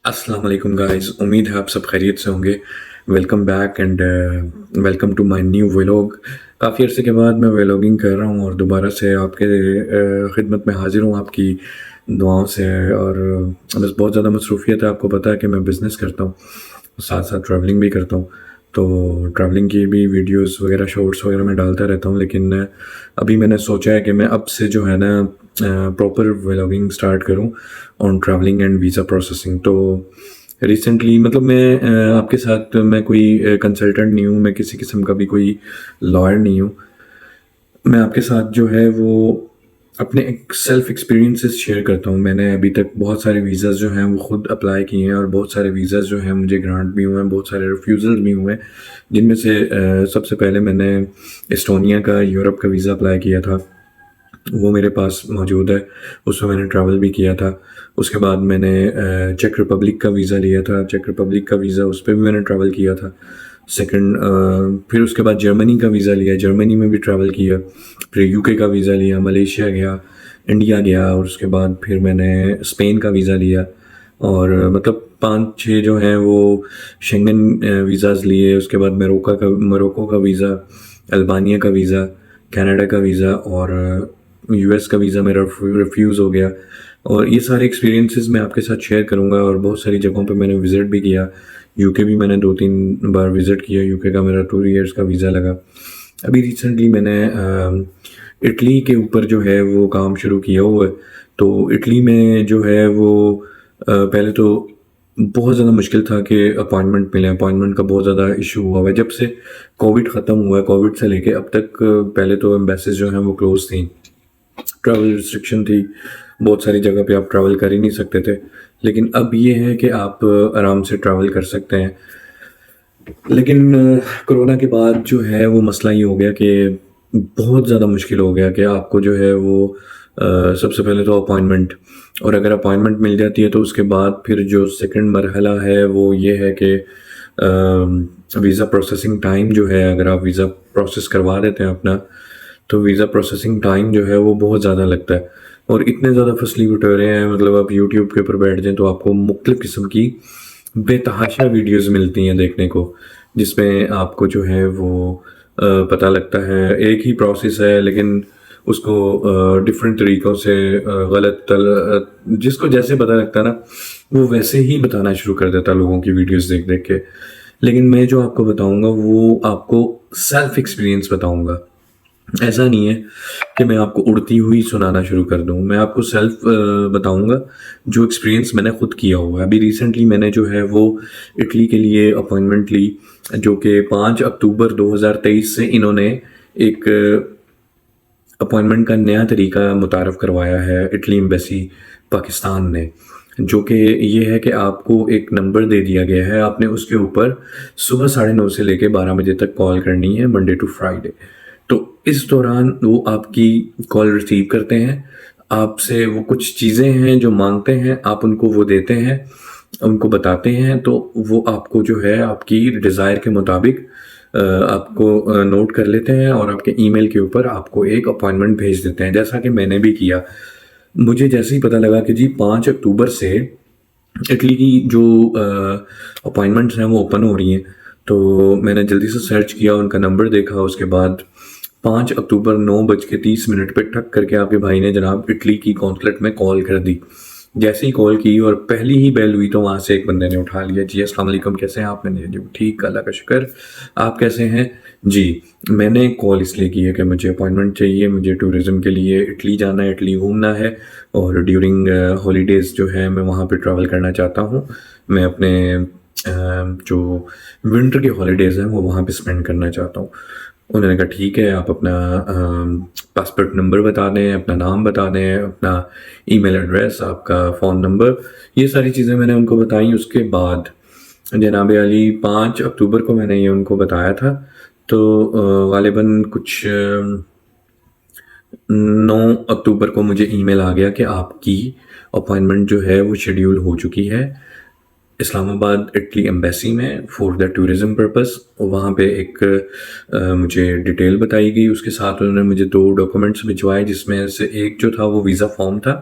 अस्सलाम वालेकुम गाइस। उम्मीद है आप सब खैरियत से होंगे। Welcome back and welcome to my new vlog. काफ़ी अरसे के बाद मैं व्लॉगिंग कर रहा हूँ और दोबारा से आपके खिदमत में हाजिर हूँ आपकी दुआओं से। और बस बहुत ज़्यादा मसरूफ़ियत है, आपको पता है कि मैं बिज़नेस करता हूँ, साथ साथ ट्रैवलिंग भी करता हूँ। तो ट्रैवलिंग की भी वीडियोस वगैरह शॉर्ट्स वगैरह मैं डालता रहता हूँ, लेकिन अभी मैंने सोचा है कि मैं अब से जो है ना प्रॉपर व्लॉगिंग स्टार्ट करूँ on travelling and visa processing. तो रिसेंटली मतलब मैं आपके साथ मैं कोई कंसल्टेंट नहीं हूँ, मैं किसी किस्म का भी कोई लॉयर नहीं हूँ। मैं आपके साथ जो है वो अपने एक सेल्फ एक्सपीरियंसेस शेयर करता हूँ। मैंने अभी तक बहुत सारे वीज़ाज़ जो हैं वो खुद अप्लाई किए हैं और बहुत सारे वीज़ाज़ जो हैं मुझे ग्रांट भी हुए हैं, बहुत सारे रिफ्यूज़ल्स भी हुए हैं। जिनमें से सबसे पहले मैंने एस्टोनिया का यूरोप का वीज़ा अप्लाई किया था, वो मेरे पास मौजूद है, उसमें मैंने ट्रैवल भी किया था। उसके बाद मैंने चेक रिपब्लिक का वीज़ा लिया था, चेक रिपब्लिक का वीज़ा उस पर भी मैंने ट्रैवल किया था। सेकंड फिर उसके बाद जर्मनी का वीज़ा लिया, जर्मनी में भी ट्रैवल किया। फिर यूके का वीज़ा लिया, मलेशिया गया, इंडिया गया और उसके बाद फिर मैंने स्पेन का वीज़ा लिया। और मतलब 5-6 जो हैं वो शेंगन वीज़ाज़ लिए। उसके बाद मोरक्को का वीज़ा, अल्बानिया का वीज़ा, कनाडा का वीज़ा और यूएस का वीज़ा मेरा रिफ्यूज़ हो गया। और ये सारे एक्सपीरियंसेस मैं आपके साथ शेयर करूँगा। और बहुत सारी जगहों पे मैंने विज़िट भी किया। यूके भी मैंने 2-3 बार विज़िट किया, यूके का मेरा 2 ईयर्स का वीज़ा लगा। अभी रिसेंटली मैंने इटली के ऊपर जो है वो काम शुरू किया हुआ है। तो इटली में जो है वो पहले तो बहुत ज़्यादा मुश्किल था कि अपॉइंटमेंट मिले, अपॉइंटमेंट का बहुत ज़्यादा इशू हुआ है जब से कोविड ख़त्म हुआ है। कोविड से लेके अब तक पहले तो एम्बेसीज जो हैं वो क्लोज थी, ट्रैवल रिस्ट्रिक्शन थी, बहुत सारी जगह पे आप ट्रैवल कर ही नहीं सकते थे। लेकिन अब ये है कि आप आराम से ट्रैवल कर सकते हैं। लेकिन कोरोना के बाद जो है वो मसला ये हो गया कि बहुत ज़्यादा मुश्किल हो गया कि आपको जो है वो सबसे पहले तो अपॉइंटमेंट, और अगर अपॉइंटमेंट मिल जाती है तो उसके बाद फिर जो सेकंड मरहला है वो ये है कि वीज़ा प्रोसेसिंग टाइम जो है, अगर आप वीज़ा प्रोसेस करवा देते हैं अपना, तो वीज़ा प्रोसेसिंग टाइम जो है वो बहुत ज़्यादा लगता है। और इतने ज़्यादा फसली बटोरे हैं, मतलब आप यूट्यूब के ऊपर बैठ जाएं तो आपको मुख्तलिफ़ किस्म की बेतहाशा वीडियोस मिलती हैं देखने को, जिसमें आपको जो है वो पता लगता है एक ही प्रोसेस है लेकिन उसको डिफरेंट तरीक़ों से जिसको जैसे पता लगता है ना वो वैसे ही बताना शुरू कर देता है लोगों की वीडियोस देख देख के। लेकिन मैं जो आपको बताऊंगा वो आपको सेल्फ एक्सपीरियंस बताऊंगा। ऐसा नहीं है कि मैं आपको उड़ती हुई सुनाना शुरू कर दूं, मैं आपको सेल्फ बताऊंगा जो एक्सपीरियंस मैंने खुद किया हुआ है। अभी रिसेंटली मैंने जो है वो इटली के लिए अपॉइंटमेंट ली, जो कि 5 अक्टूबर 2023 से इन्होंने एक अपॉइंटमेंट का नया तरीका मुतारफ़ करवाया है इटली एम्बेसी पाकिस्तान ने, जो कि ये है कि आपको एक नंबर दे दिया गया है, आपने उसके ऊपर सुबह 9:30 से लेकर 12 बजे तक कॉल करनी है, मंडे टू फ्राइडे। तो इस दौरान वो आपकी कॉल रिसीव करते हैं, आपसे वो कुछ चीज़ें हैं जो मांगते हैं, आप उनको वो देते हैं, उनको बताते हैं, तो वो आपको जो है आपकी डिज़ायर के मुताबिक आपको नोट कर लेते हैं और आपके ईमेल के ऊपर आपको एक अपॉइंटमेंट भेज देते हैं, जैसा कि मैंने भी किया। मुझे जैसे ही पता लगा कि जी 5 अक्टूबर से इटली की जो अपॉइंटमेंट्स हैं वो ओपन हो रही हैं, तो मैंने जल्दी से सर्च किया, उनका नंबर देखा। उसके बाद 5 अक्टूबर 9:30 पे ठक करके आपके भाई ने जनाब इटली की कॉन्सुलेट में कॉल कर दी। जैसे ही कॉल की और पहली ही बेल हुई तो वहाँ से एक बंदे ने उठा लिया, जी अस्सलाम वालेकुम, कैसे हैं आप? मैंने जी ठीक, अल्लाह का शुक्र, आप कैसे हैं? जी, मैंने कॉल इसलिए की है कि मुझे अपॉइंटमेंट चाहिए, मुझे टूरिज़्म के लिए इटली जाना है, इटली घूमना है और ड्यूरिंग हॉलीडेज़ जो है मैं वहाँ पे ट्रैवल करना चाहता हूँ। मैं अपने जो विंटर के हॉलीडेज़ हैं वो वहाँ पे स्पेंड करना चाहता हूँ। उन्होंने कहा ठीक है, आप अपना पासपोर्ट नंबर बता दें, अपना नाम बता दें, अपना ईमेल एड्रेस, आपका फ़ोन नंबर, ये सारी चीज़ें मैंने उनको बताई। उसके बाद जनाब अली 5 अक्टूबर को मैंने ये उनको बताया था, तो गालिबन कुछ 9 अक्टूबर को मुझे ईमेल आ गया कि आपकी अपॉइंटमेंट जो है वो शेड्यूल हो चुकी है इस्लामाबाद इटली एम्बेसी में फॉर द टूरिज़्म पर्पस। वहाँ पे एक मुझे डिटेल बताई गई, उसके साथ उन्होंने मुझे 2 डॉक्यूमेंट्स भिजवाए, जिसमें से एक जो था वो वीज़ा फॉर्म था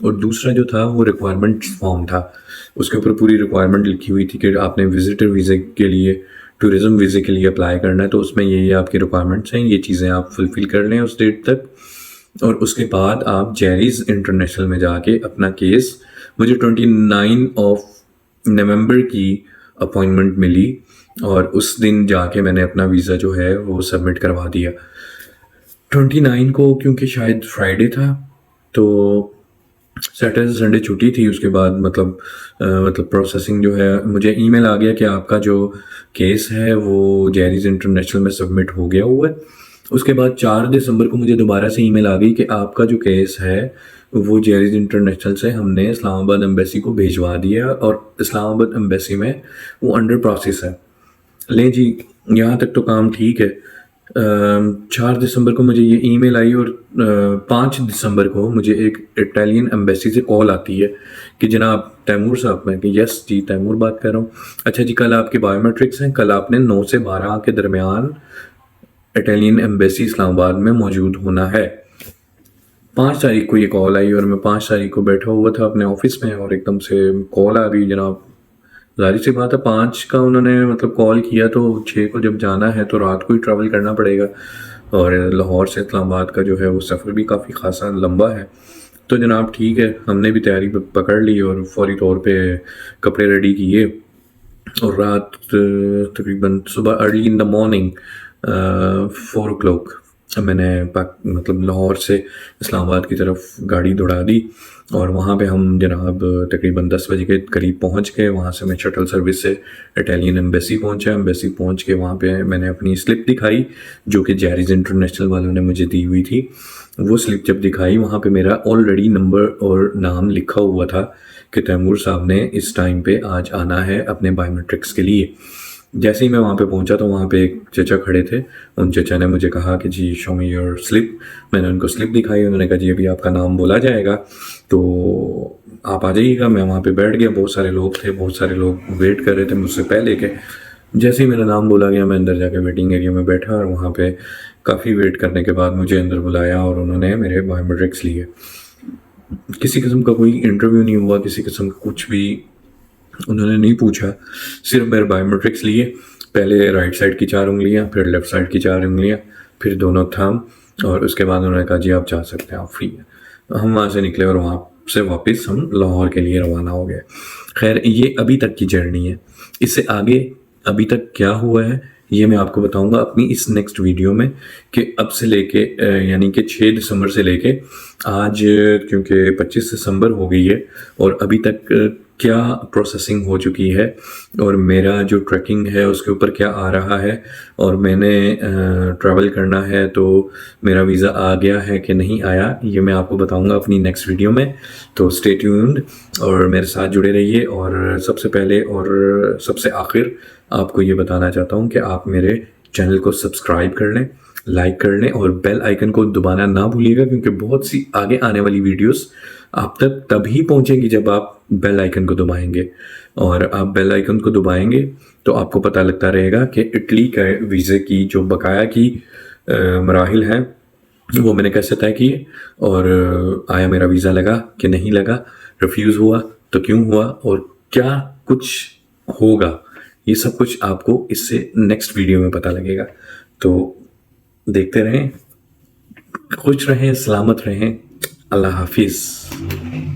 और दूसरा जो था वो रिक्वायरमेंट फॉर्म था। उसके ऊपर पूरी रिक्वायरमेंट लिखी हुई थी कि आपने विजिटर वीज़े के लिए, टूरिज़्म वीज़े के लिए अप्लाई करना है, तो उसमें ये आपकी रिक्वायरमेंट्स हैं, ये चीज़ें आप फुलफ़िल कर लें उस डेट तक। और उसके बाद आप जेरीज़ इंटरनेशनल में जाके अपना केस, मुझे 29 ऑफ नवंबर की अपॉइंटमेंट मिली और उस दिन जाके मैंने अपना वीज़ा जो है वो सबमिट करवा दिया 29 को, क्योंकि शायद फ्राइडे था तो सैटरडे संडे छुट्टी थी। उसके बाद मतलब प्रोसेसिंग जो है, मुझे ईमेल आ गया कि आपका जो केस है वो जेरीज़ इंटरनेशनल में सबमिट हो गया हुआ है। उसके बाद 4 दिसंबर को मुझे दोबारा से ईमेल आ गई कि आपका जो केस है वो जेरीज़ इंटरनेशनल से हमने इस्लामाबाद एम्बेसी को भिजवा दिया और इस्लामाबाद एम्बेसी में वो अंडर प्रोसेस है। लें जी, यहाँ तक तो काम ठीक है। 4 दिसंबर को मुझे ये ईमेल आई और 5 दिसंबर को मुझे एक इटालियन एम्बेसी से कॉल आती है कि जनाब तैमूर साहब, मैं कि यस जी तैमूर बात कर रहा हूँ। अच्छा जी, कल आपके बायोमेट्रिक्स हैं, कल आपने 9 से 12 के दरमियान इटालियन एम्बेसी इस्लामाबाद में मौजूद होना है। 5 तारीख को ये कॉल आई और मैं 5 तारीख को बैठा हुआ था अपने ऑफिस में और एकदम से कॉल आ गई। जनाब जाहिर सी बात है, 5 का उन्होंने मतलब कॉल किया तो 6 को जब जाना है तो रात को ही ट्रैवल करना पड़ेगा और लाहौर से इस्लामाबाद का जो है वो सफ़र भी काफ़ी खासा लंबा है। तो जनाब ठीक है, हमने भी तैयारी पकड़ ली और फौरी तौर पे कपड़े रेडी किए और रात तकरीबन सुबह early in the morning 4 o'clock मैंने मतलब लाहौर से इस्लामाबाद की तरफ गाड़ी दौड़ा दी और वहाँ पे हम जनाब तकरीबन 10 बजे के करीब पहुँच गए। वहाँ से मैं शटल सर्विस से इटालियन एम्बेसी पहुँचा। एम्बेसी पहुँच के वहाँ पे मैंने अपनी स्लिप दिखाई जो कि जेरीज़ इंटरनेशनल वालों ने मुझे दी हुई थी। वो स्लिप जब दिखाई, वहाँ पे मेरा ऑलरेडी नंबर और नाम लिखा हुआ था कि तैमूर साहब ने इस टाइम पे आज आना है अपने बायोमेट्रिक्स के लिए। जैसे ही मैं वहाँ पे पहुँचा तो वहाँ पे एक चचा खड़े थे। उन चचा ने मुझे कहा कि जी शो मी योर स्लिप। मैंने उनको स्लिप दिखाई। उन्होंने कहा जी अभी आपका नाम बोला जाएगा तो आप आ जाइएगा। मैं वहाँ पे बैठ गया। बहुत सारे लोग थे, बहुत सारे लोग वेट कर रहे थे मुझसे पहले के। जैसे ही मेरा नाम बोला गया मैं अंदर जाके वेटिंग एरिया में बैठा और वहाँ पे काफ़ी वेट करने के बाद मुझे अंदर बुलाया और उन्होंने मेरे बायोमेट्रिक्स लिए। किसी किस्म का कोई इंटरव्यू नहीं हुआ, किसी किस्म का कुछ भी उन्होंने नहीं पूछा। सिर्फ मेरे बायोमेट्रिक्स लिए, पहले राइट साइड की 4 उंगलियां, फिर लेफ़्ट साइड की 4 उंगलियां, फिर दोनों थंब और उसके बाद उन्होंने कहा जी आप जा सकते हैं, आप फ्री हैं। हम वहाँ से निकले और वहाँ से वापस हम लाहौर के लिए रवाना हो गए। खैर ये अभी तक की जर्नी है। इससे आगे अभी तक क्या हुआ है ये मैं आपको बताऊंगा अपनी इस नेक्स्ट वीडियो में कि अब से लेके यानी कि 6 दिसंबर से लेके आज, क्योंकि 25 दिसंबर हो गई है और अभी तक क्या प्रोसेसिंग हो चुकी है और मेरा जो ट्रैकिंग है उसके ऊपर क्या आ रहा है और मैंने ट्रैवल करना है तो मेरा वीज़ा आ गया है कि नहीं आया, ये मैं आपको बताऊंगा अपनी नेक्स्ट वीडियो में। तो स्टे ट्यून्ड और मेरे साथ जुड़े रहिए। और सबसे पहले और सबसे आखिर आपको ये बताना चाहता हूँ कि आप मेरे चैनल को सब्सक्राइब कर लें, लाइक कर लें और बेल आइकन को दबाना ना भूलिएगा, क्योंकि बहुत सी आगे आने वाली वीडियोस आप तक तभी पहुंचेंगी जब आप बेल आइकन को दबाएंगे। और आप बेल आइकन को दबाएंगे तो आपको पता लगता रहेगा कि इटली के वीज़े की जो बकाया की मराहिल हैं वो मैंने कैसे तय किए और आया मेरा वीज़ा लगा कि नहीं लगा, रिफ्यूज़ हुआ तो क्यों हुआ और क्या कुछ होगा, ये सब कुछ आपको इससे नेक्स्ट वीडियो में पता लगेगा। तो देखते रहें, खुश रहें, सलामत रहें। अल्लाह हाफिज़।